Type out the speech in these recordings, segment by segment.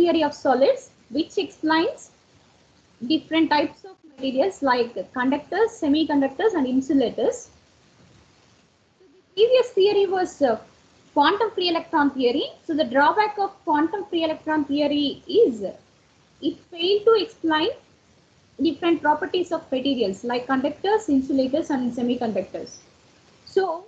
theory of solids, which explains different types of materials like conductors, semiconductors, and insulators. So the previous theory was quantum free electron theory. So the drawback of quantum free electron theory is it failed to explain different properties of materials like conductors, insulators, and semiconductors. So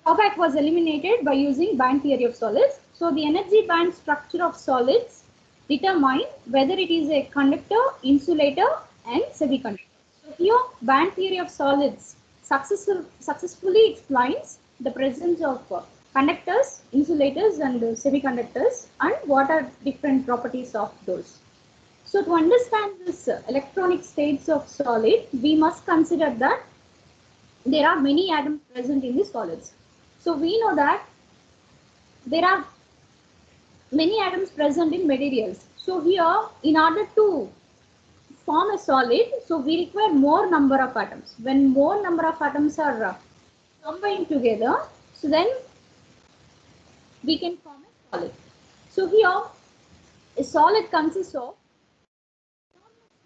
the drawback was eliminated by using band theory of solids. So the energy band structure of solids determine whether it is a conductor, insulator, and semiconductor. So here band theory of solids successfully explains the presence of conductors, insulators, and semiconductors, and what are different properties of those. So to understand this electronic states of solid, we must consider that there are many atoms present in the solids. So we know that there are many atoms present in materials. So here, in order to form a solid, so we require more number of atoms. When more number of atoms are combined together, so then we can form a solid. So here, a solid consists of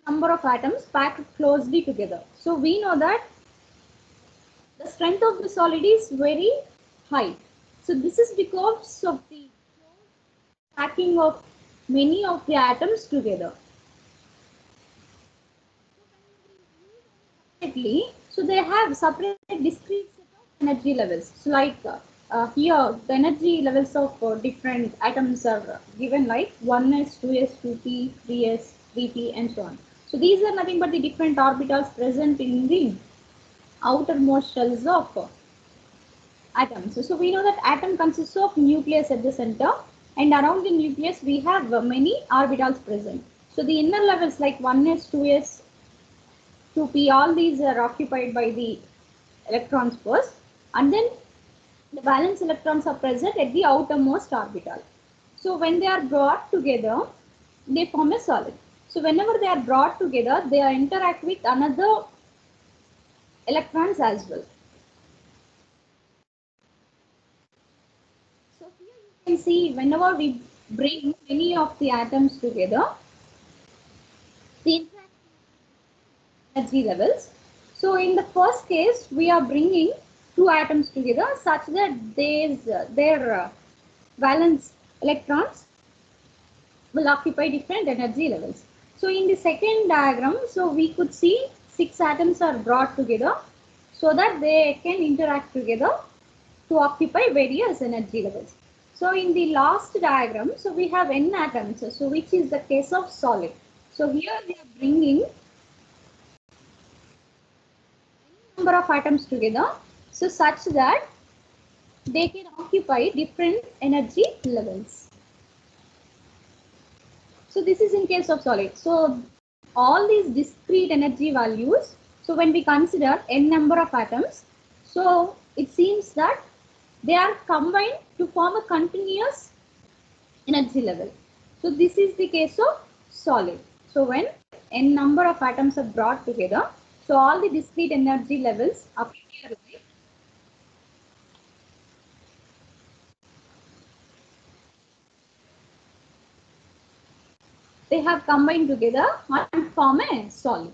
number of atoms packed closely together. So we know that the strength of the solid is very high. So this is because of the packing of many of the atoms together. So they have separate discrete set of energy levels. So like here the energy levels of different atoms are given like 1s, 2s, 2p, 3s, 3p, and so on. So these are nothing but the different orbitals present in the outermost shells of atoms. So we know that atom consists of nucleus at the center, and around the nucleus we have many orbitals present. So the inner levels like 1s, 2s, 2p, all these are occupied by the electrons first, and then the valence electrons are present at the outermost orbital. So when they are brought together, they form a solid. So whenever they are brought together, they interact with another electrons as well. So here you can see whenever we bring many of the atoms together, the energy levels. So in the first case, we are bringing two atoms together such that their valence electrons will occupy different energy levels. So in the second diagram, so we could see 6 atoms are brought together so that they can interact together to occupy various energy levels. So in the last diagram, so we have n atoms, so which is the case of solid. So here we are bringing number of atoms together, so such that they can occupy different energy levels. So this is in case of solid. So all these discrete energy values, so when we consider n number of atoms, so it seems that they are combined to form a continuous energy level. So this is the case of solid. So when n number of atoms are brought together, so all the discrete energy levels appear like they have combined together and form a solid.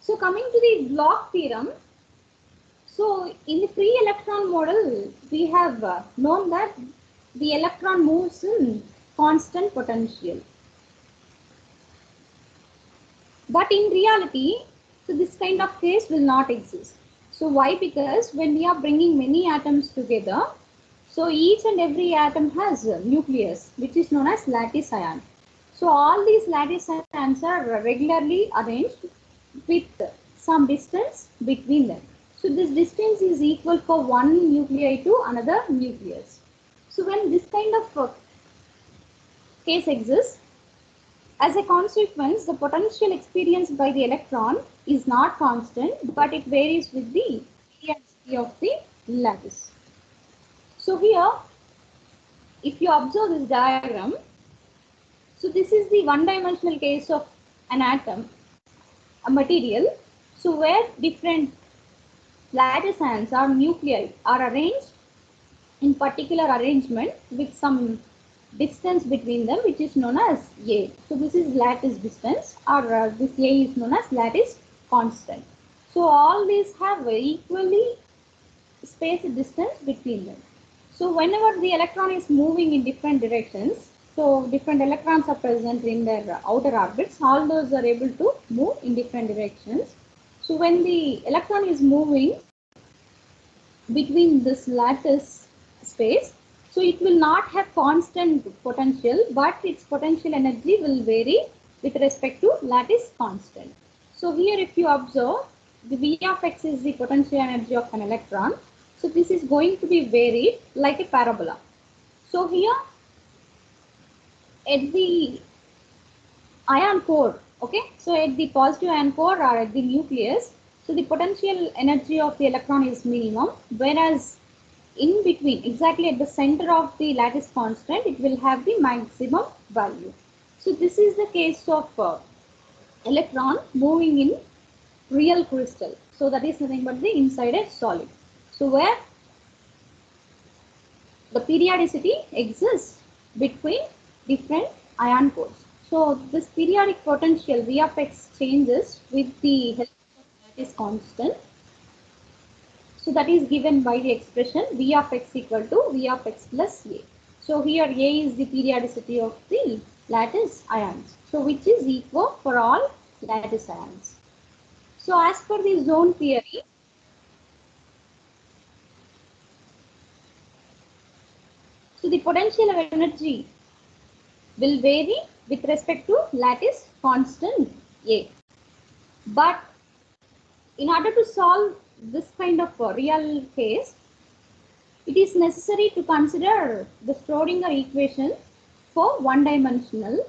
So coming to the Bloch theorem, so in the free electron model, we have known that the electron moves in constant potential. But in reality, so this kind of case will not exist. So why? Because when we are bringing many atoms together, so each and every atom has a nucleus, which is known as lattice ion. So all these lattice ions are regularly arranged with some distance between them. So this distance is equal for one nuclei to another nucleus. So when this kind of case exists, as a consequence, the potential experienced by the electron is not constant, but it varies with the density of the lattice. So here, if you observe this diagram, so this is the one-dimensional case of an atom, a material. So where different lattice ions or nuclei are arranged in particular arrangement with some distance between them, which is known as A. So this is lattice distance, or this A is known as lattice constant. So all these have equally spaced distance between them. So whenever the electron is moving in different directions, so different electrons are present in their outer orbits, all those are able to move in different directions. So when the electron is moving between this lattice space, so it will not have constant potential, but its potential energy will vary with respect to lattice constant. So here if you observe, the V of x is the potential energy of an electron. So this is going to be varied like a parabola. So here at the ion core, okay, so at the positive ion core or at the nucleus, so the potential energy of the electron is minimum, whereas in between, exactly at the center of the lattice constant, it will have the maximum value. So this is the case of electron moving in real crystal. So that is nothing but the inside a solid. So where the periodicity exists between different ion cores. So this periodic potential V of x changes with the help of lattice constant. So that is given by the expression V of x equal to V of x plus A. So here A is the periodicity of the lattice ions. So which is equal for all lattice ions. So as per the zone theory, so the potential of energy will vary with respect to lattice constant A. But in order to solve this kind of real case, it is necessary to consider the Schrodinger equation for one-dimensional.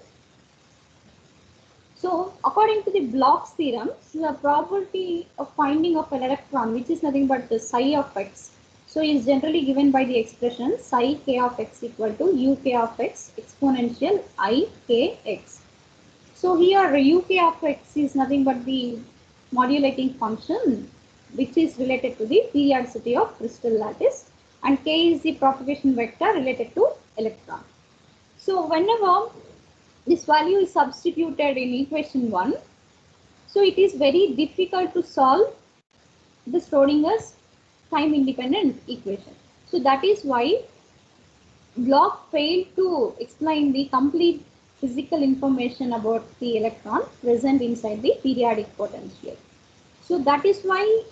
So according to the Bloch's theorem, the probability of finding of an electron, which is nothing but the psi of x, so is generally given by the expression psi k of x equal to uk of x exponential I k x. So here uk of x is nothing but the modulating function, which is related to the periodicity of crystal lattice, and k is the propagation vector related to electron. So whenever this value is substituted in equation 1, so it is very difficult to solve the Schrodinger's time independent equation. So that is why Bloch failed to explain the complete physical information about the electron present inside the periodic potential. So that is why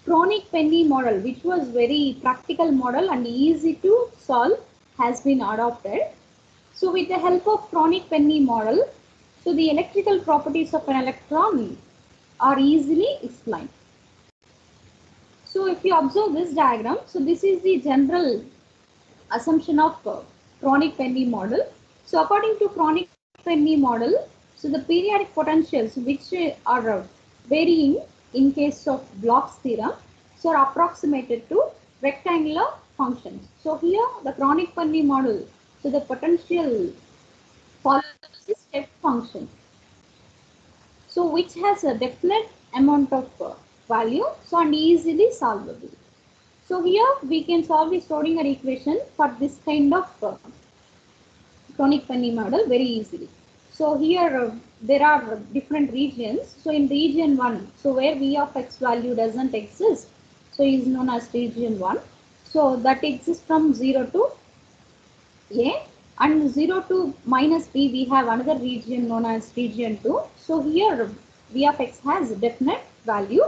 Kronig-Penney model, which was very practical model and easy to solve, has been adopted. So with the help of Kronig-Penney model, so the electrical properties of an electron are easily explained. So if you observe this diagram, so this is the general assumption of Kronig-Penney model. So according to Kronig-Penney model, so the periodic potentials which are varying in case of Bloch's theorem, so are approximated to rectangular functions. So here the Kronig-Penney model, so the potential follows the step function, so which has a definite amount of value, so and easily solvable. So here we can solve the Schrodinger equation for this kind of Kronig-Penney model very easily. So here there are different regions. So in region 1, so where V of x value doesn't exist, so is known as region 1. So that exists from 0 to A, and 0 to minus B, we have another region known as region 2. So here V of x has definite value.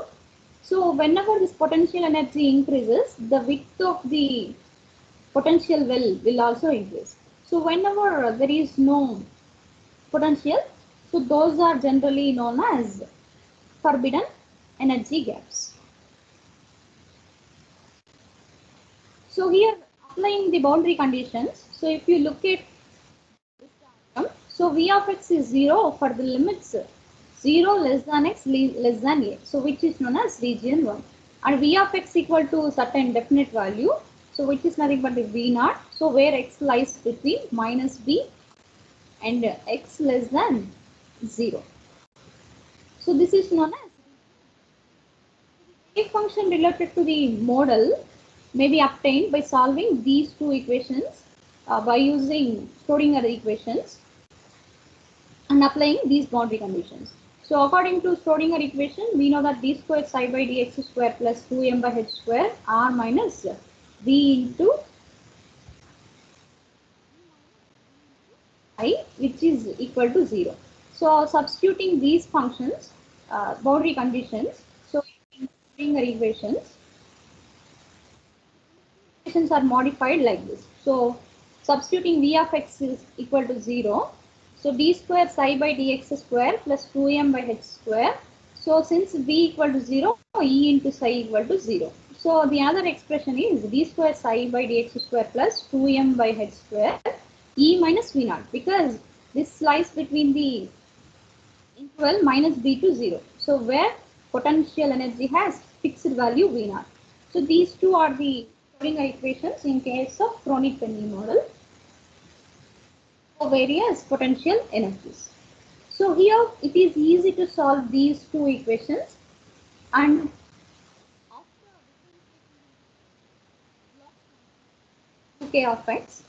So whenever this potential energy increases, the width of the potential well will also increase. So whenever there is no potential, so those are generally known as forbidden energy gaps. So here applying the boundary conditions. So if you look at this diagram, so V of x is 0 for the limits 0 less than x less than a. So which is known as region 1. And V of x equal to certain definite value. So which is nothing but the V naught. So where x lies between minus b and x less than 0. So this is known as wave function related to the model. may be obtained by solving these two equations by using Schrodinger equations and applying these boundary conditions. So according to Schrodinger equation, we know that d square psi by dx square plus 2m by h square r minus v into I, which is equal to 0. So substituting these functions, boundary conditions, so in Schrodinger equations are modified like this. So substituting v of x is equal to 0. So d square psi by dx square plus 2m by h square. So since v equal to 0, e into psi equal to 0. So the other expression is d square psi by dx square plus 2m by h square e minus v naught, because this lies between the interval minus b to 0. So where potential energy has fixed value v naught. So these two are the Schrodinger equations in case of Kronig-Penney model for various potential energies. So here it is easy to solve these two equations, and k of x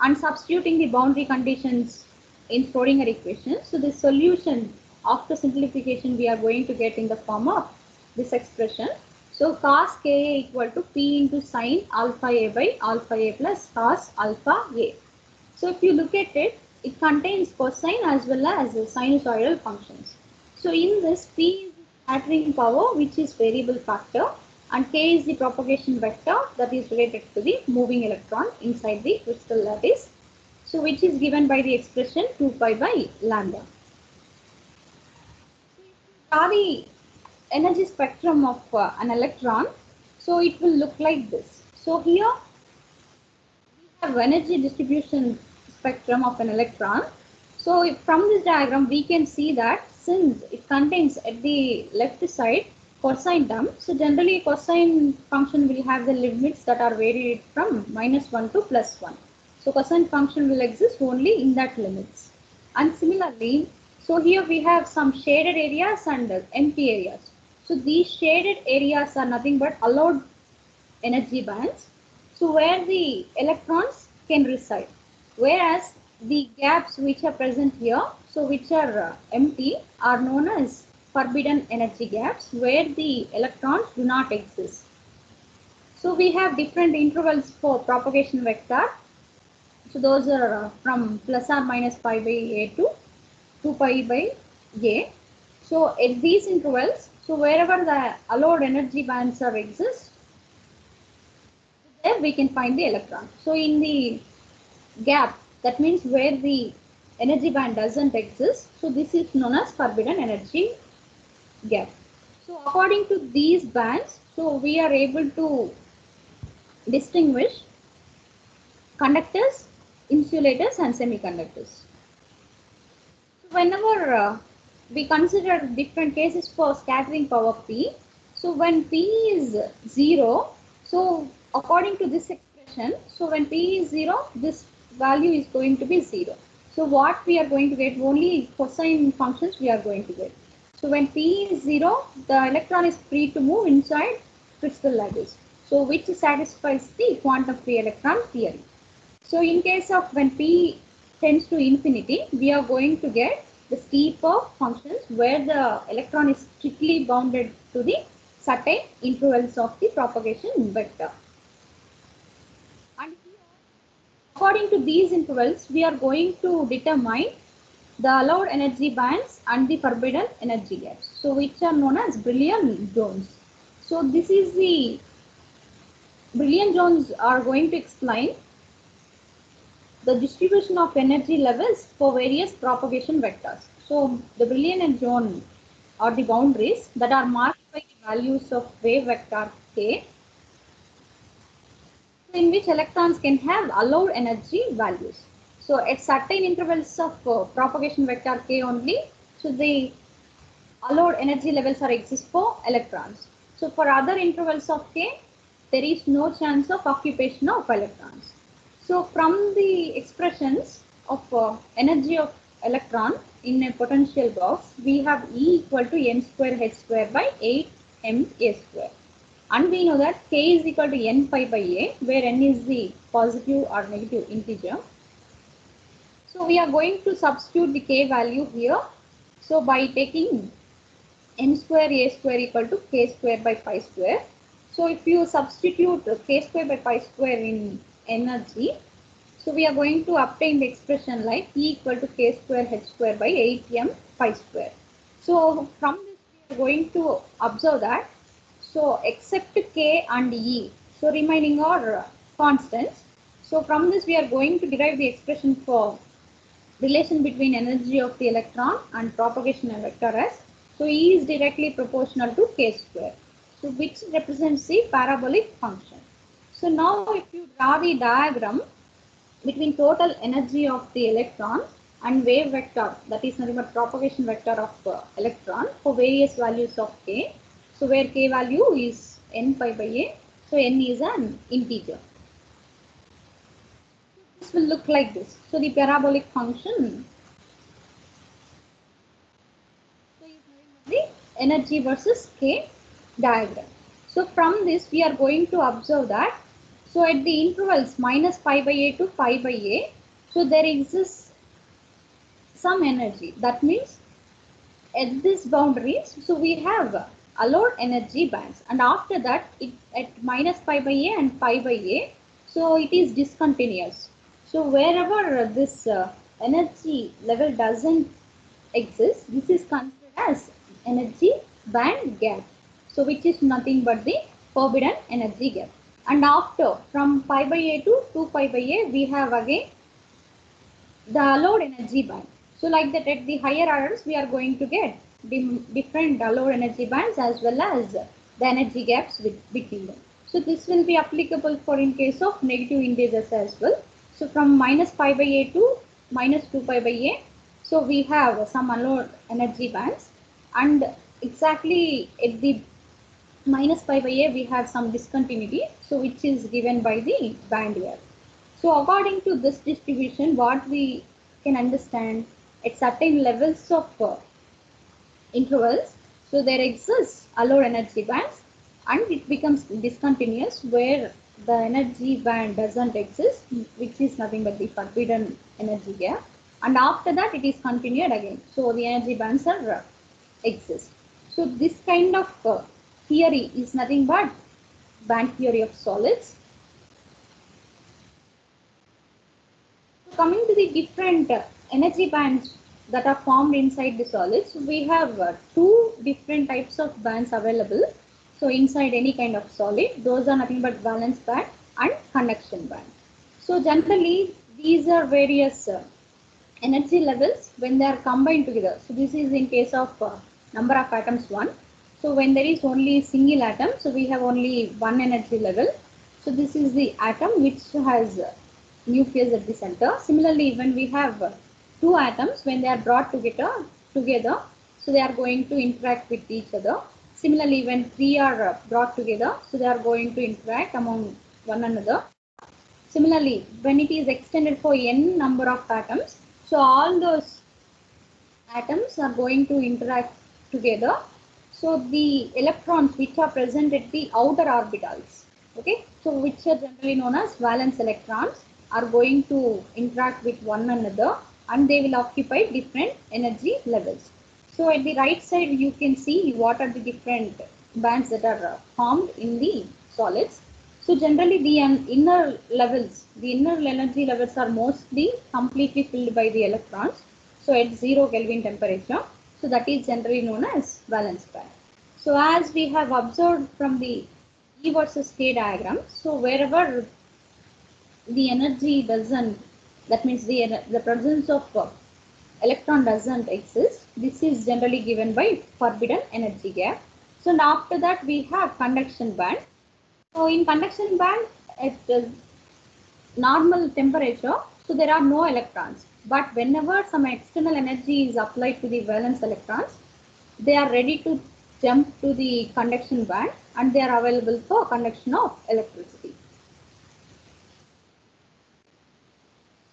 and substituting the boundary conditions in Schrodinger equation. So the solution after simplification we are going to get in the form of this expression. So cos ka equal to p into sine alpha a by alpha a plus cos alpha a. So if you look at it, it contains cosine as well as sinusoidal functions. So in this, p is the scattering power, which is variable factor, and k is the propagation vector that is related to the moving electron inside the crystal lattice. So which is given by the expression 2 pi by lambda. Draw the energy spectrum of an electron, so it will look like this. So here we have energy distribution spectrum of an electron. So from this diagram we can see that since it contains at the left side cosine term, so generally cosine function will have the limits that are varied from -1 to +1. So cosine function will exist only in that limits. And similarly, so here we have some shaded areas and empty areas. So these shaded areas are nothing but allowed energy bands, so where the electrons can reside, whereas the gaps which are present here, so which are empty, are known as forbidden energy gaps, where the electrons do not exist. So we have different intervals for propagation vector. So those are from plus or minus pi by a to 2 pi by a. So at these intervals, so wherever the allowed energy bands are exist, there we can find the electron. So in the gap, that means where the energy band doesn't exist, so this is known as forbidden energy gap. So according to these bands, so we are able to distinguish conductors, insulators and semiconductors. So whenever we consider different cases for scattering power P, so when P is 0, so according to this expression, so when P is 0, this value is going to be 0. So what we are going to get, only cosine functions we are going to get. So when P is 0, the electron is free to move inside crystal lattice, so which satisfies the quantum free electron theory. So in case of when P tends to infinity, we are going to get the steeper functions where the electron is strictly bounded to the certain intervals of the propagation vector. And here, according to these intervals, we are going to determine the allowed energy bands and the forbidden energy gaps, so which are known as Brillouin zones. So this is the Brillouin zones are going to explain the distribution of energy levels for various propagation vectors. So the Brillouin zone are the boundaries that are marked by the values of wave vector k, in which electrons can have allowed energy values. So at certain intervals of propagation vector k only, so the allowed energy levels are exist for electrons. So for other intervals of k, there is no chance of occupation of electrons. So from the expressions of energy of electron in a potential box, we have E equal to m square h square by 8 m a square. And we know that k is equal to n pi by a, where n is the positive or negative integer. So we are going to substitute the k value here. So by taking n square a square equal to k square by pi square. So if you substitute k square by pi square in energy, so we are going to obtain the expression like E equal to k square h square by 8m pi square. So from this we are going to observe that, so except k and E, so remaining are constants. So from this we are going to derive the expression for relation between energy of the electron and propagation vector as, so E is directly proportional to k square, so which represents the parabolic function. So now if you draw the diagram between total energy of the electron and wave vector, that is nothing but propagation vector of electron for various values of k, so where k value is n pi by a, so n is an integer. This will look like this. So the parabolic function, so is the energy versus k diagram. So from this we are going to observe that, so at the intervals minus pi by a to pi by a, so there exists some energy. That means at this boundaries, so we have allowed energy bands, and after that it at minus pi by a and pi by a, so it is discontinuous. So wherever this energy level doesn't exist, this is considered as energy band gap, so which is nothing but the forbidden energy gap. And after from pi by a to 2 pi by a, we have again the allowed energy band. So like that at the higher orders we are going to get different allowed energy bands as well as the energy gaps between them. So this will be applicable for in case of negative integers as well. So from minus pi by a to minus 2 pi by a, so we have some allowed energy bands, and exactly at the minus pi by a we have some discontinuity, so which is given by the band here. So according to this distribution, what we can understand, at certain levels of intervals, so there exists allowed energy bands and it becomes discontinuous where the energy band doesn't exist, which is nothing but the forbidden energy gap. And after that it is continued again. So the energy bands are exist. So this kind of theory is nothing but band theory of solids. Coming to the different energy bands that are formed inside the solids, we have two different types of bands available. So inside any kind of solid, those are nothing but valence band and conduction band. So generally, these are various energy levels when they are combined together. So this is in case of number of atoms 1. So when there is only single atom, so we have only one energy level. So this is the atom which has nucleus at the center. Similarly, when we have two atoms, when they are brought together, so they are going to interact with each other. Similarly, when three are brought together, so they are going to interact among one another. Similarly, when it is extended for n number of atoms, so all those atoms are going to interact together. So the electrons which are present at the outer orbitals, okay, so which are generally known as valence electrons, are going to interact with one another and they will occupy different energy levels. So at the right side you can see what are the different bands that are formed in the solids. So generally the inner levels, the inner energy levels are mostly completely filled by the electrons. So at 0 Kelvin temperature, so that is generally known as valence band. So as we have observed from the E versus K diagram, so wherever the energy doesn't, that means the presence of electron doesn't exist, this is generally given by forbidden energy gap. So now after that we have conduction band. So in conduction band at normal temperature, so there are no electrons. But whenever some external energy is applied to the valence electrons, they are ready to jump to the conduction band and they are available for conduction of electricity.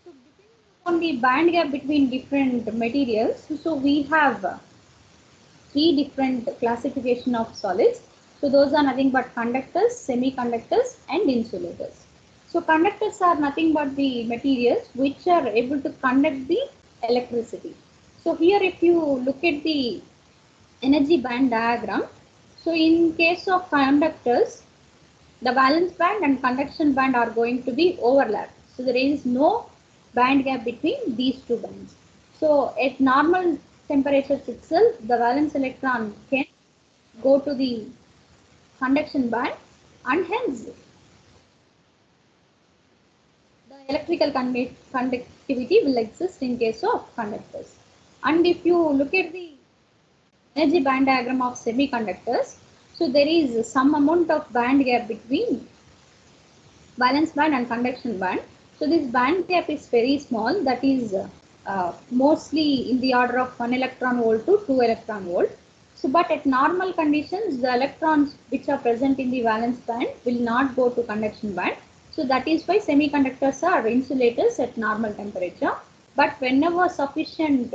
So depending on the band gap between different materials, so we have three different classification of solids. So those are nothing but conductors, semiconductors and insulators. So conductors are nothing but the materials which are able to conduct the electricity. So here if you look at the energy band diagram, so in case of conductors, the valence band and conduction band are going to be overlapped. So there is no band gap between these two bands. So at normal temperatures itself, the valence electron can go to the conduction band and hence the electrical conductivity will exist in case of conductors. And if you look at the energy band diagram of semiconductors, so there is some amount of band gap between valence band and conduction band. So this band gap is very small, that is mostly in the order of 1 electron volt to 2 electron volt. So but at normal conditions, the electrons which are present in the valence band will not go to conduction band. So that is why semiconductors are insulators at normal temperature. But whenever sufficient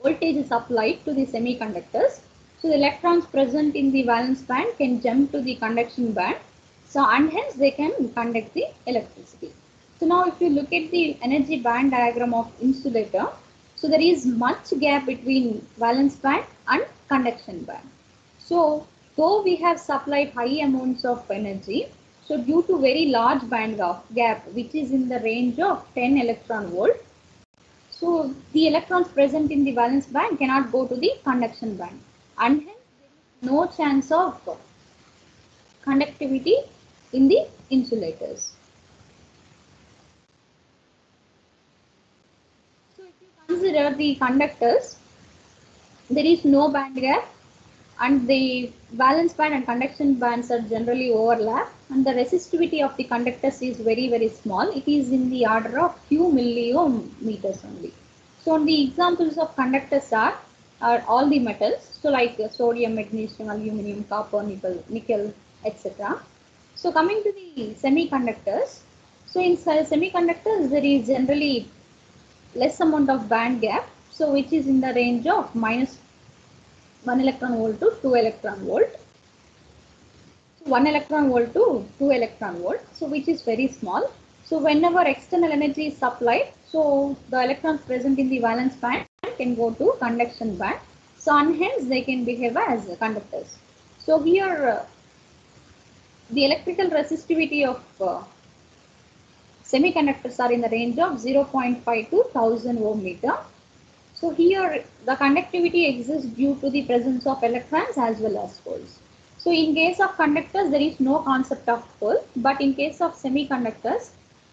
voltage is applied to the semiconductors, so the electrons present in the valence band can jump to the conduction band. So and hence they can conduct the electricity. So now if you look at the energy band diagram of insulator, so there is much gap between valence band and conduction band. So though we have supplied high amounts of energy, so due to very large band gap which is in the range of 10 electron volt, so the electrons present in the valence band cannot go to the conduction band and hence there is no chance of conductivity in the insulators. So if you consider the conductors, there is no band gap and the valence band and conduction bands are generally overlap and the resistivity of the conductors is very small. It is in the order of few milliohm meters only. So the examples of conductors are all the metals, so like sodium, magnesium, aluminum, copper, nickel, etc. So coming to the semiconductors, so in semiconductors there is generally less amount of band gap, so which is in the range of minus 1 electron volt to 2 electron volt. So 1 electron volt to 2 electron volt, so which is very small. So whenever external energy is supplied, so the electrons present in the valence band can go to conduction band. So and hence they can behave as conductors. So here the electrical resistivity of semiconductors are in the range of 0.5 to 1000 ohm meter. So here the conductivity exists due to the presence of electrons as well as holes. So in case of conductors, there is no concept of hole, but in case of semiconductors,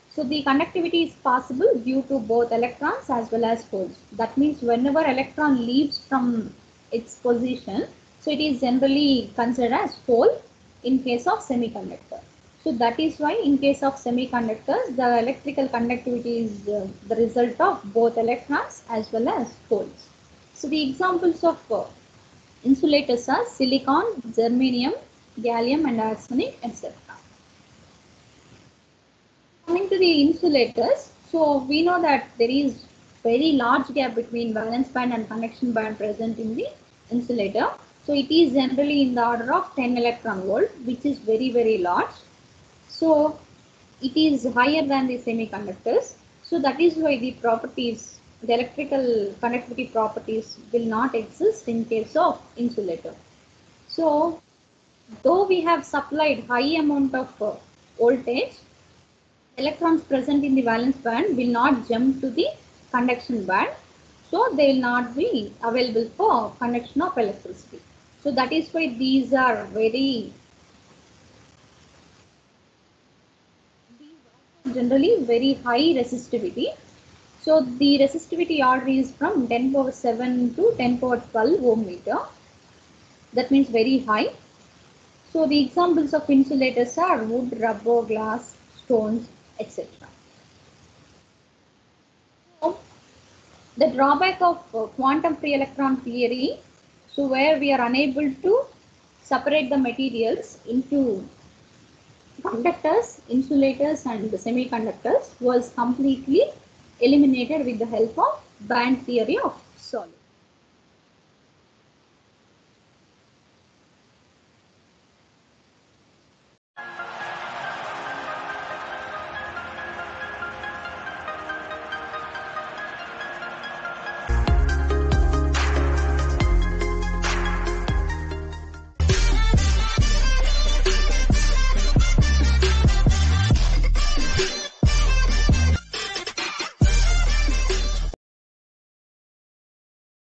so the conductivity is possible due to both electrons as well as holes. That means whenever electron leaves from its position, so it is generally considered as hole in case of semiconductor. So that is why in case of semiconductors, the electrical conductivity is the result of both electrons as well as holes. So the examples of insulators are silicon, germanium, gallium and arsenic, etc. Coming to the insulators, so we know that there is very large gap between valence band and conduction band present in the insulator. So it is generally in the order of 10 electron volt, which is very large. So it is higher than the semiconductors. So that is why the properties, the electrical conductivity properties will not exist in case of insulator. So though we have supplied high amount of voltage, electrons present in the valence band will not jump to the conduction band. So they will not be available for conduction of electricity. So that is why these are generally very high resistivity. So the resistivity order is from 10 power 7 to 10 power 12 ohm meter. That means very high. So the examples of insulators are wood, rubber, glass, stones, etc. So the drawback of quantum free electron theory, so where we are unable to separate the materials into conductors, insulators and semiconductors, was completely eliminated with the help of band theory of solids.